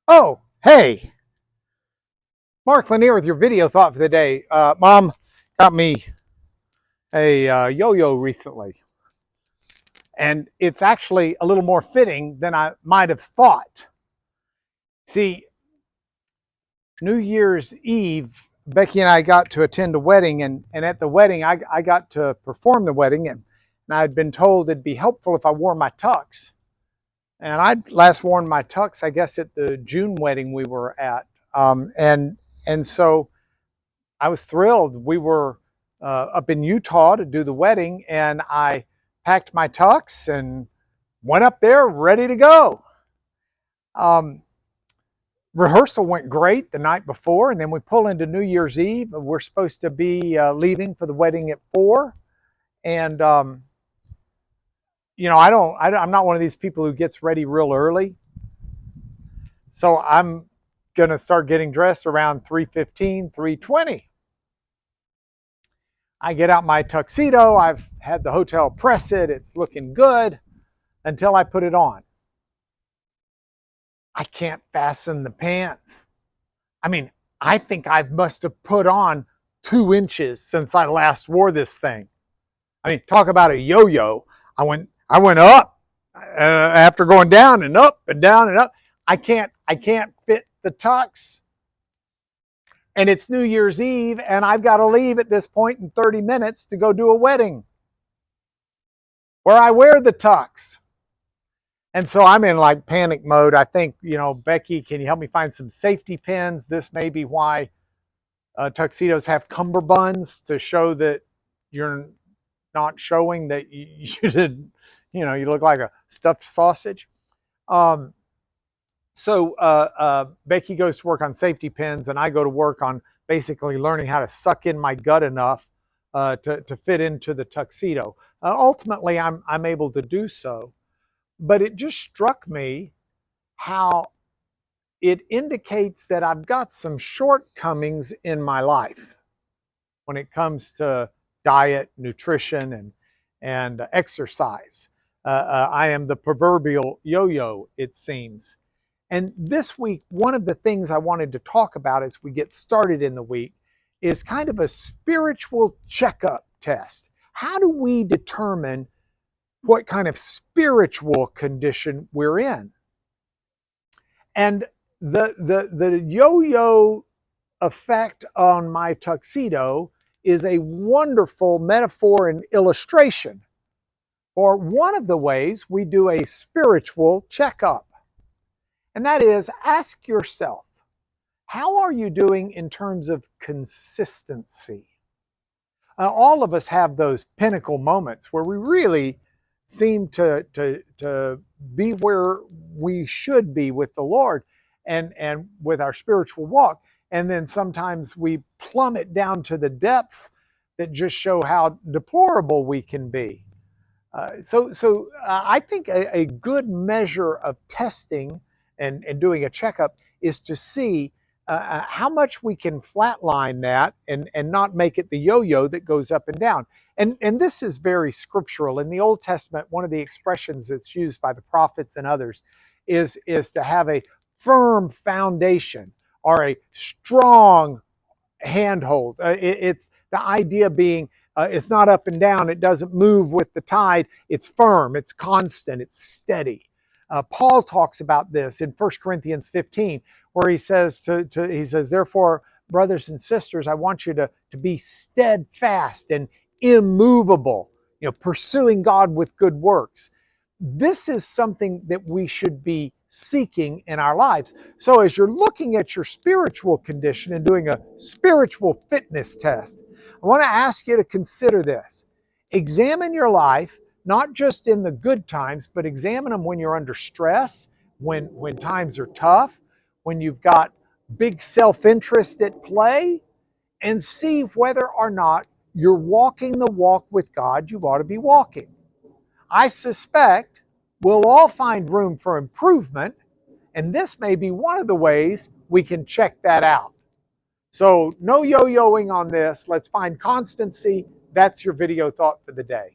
Oh, hey, Mark Lanier with your video thought for the day. Mom got me a yo-yo recently, and it's actually a little more fitting than I might have thought. See, New Year's Eve, Becky and I got to attend a wedding, and at the wedding, I got to perform the wedding, and I'd been told it'd be helpful if I wore my tux. And I'd last worn my tux, I guess, at the June wedding we were at. And so I was thrilled. We were up in Utah to do the wedding, and I packed my tux and went up there ready to go. Um, Rehearsal went great the night before, and then we pull into New Year's Eve. We're supposed to be leaving for the wedding at 4, and I'm not one of these people who gets ready real early, so I'm gonna start getting dressed around 3:15, 3:20. I get out my tuxedo. I've had the hotel press it. It's looking good until I put it on. I can't fasten the pants. I mean, I think I must have put on 2 inches since I last wore this thing. I mean, talk about a yo-yo. I went up after going down and up and down and up. I can't fit the tux. And it's New Year's Eve, and I've got to leave at this point in 30 minutes to go do a wedding where I wear the tux. And so I'm in like panic mode. I think, Becky, can you help me find some safety pins? This may be why tuxedos have cummerbunds, to show that you're not showing that you did, you look like a stuffed sausage. So Becky goes to work on safety pins, and I go to work on basically learning how to suck in my gut enough to fit into the tuxedo. Ultimately, I'm able to do so, but it just struck me how it indicates that I've got some shortcomings in my life when it comes to diet, nutrition, and exercise. I am the proverbial yo-yo, it seems. And this week, one of the things I wanted to talk about as we get started in the week is kind of a spiritual checkup test. How do we determine what kind of spiritual condition we're in? And the yo-yo effect on my tuxedo is a wonderful metaphor and illustration for one of the ways we do a spiritual checkup. And that is, ask yourself, how are you doing in terms of consistency? All of us have those pinnacle moments where we really seem to be where we should be with the Lord and with our spiritual walk. And then sometimes we plummet down to the depths that just show how deplorable we can be. So I think a good measure of testing and doing a checkup is to see how much we can flatline that and not make it the yo-yo that goes up and down. And this is very scriptural. In the Old Testament, one of the expressions that's used by the prophets and others is to have a firm foundation or a strong handhold. It's the idea being it's not up and down. It doesn't move with the tide. It's firm. It's constant. It's steady. Paul talks about this in 1 Corinthians 15, where he says, therefore, brothers and sisters, I want you to be steadfast and immovable, pursuing God with good works. This is something that we should be seeking in our lives. So as you're looking at your spiritual condition and doing a spiritual fitness test, I want to ask you to consider this. Examine your life, not just in the good times, but examine them when you're under stress, when times are tough, when you've got big self-interest at play, and see whether or not you're walking the walk with God you ought to be walking. I suspect we'll all find room for improvement, and this may be one of the ways we can check that out. So no yo-yoing on this. Let's find constancy. That's your video thought for the day.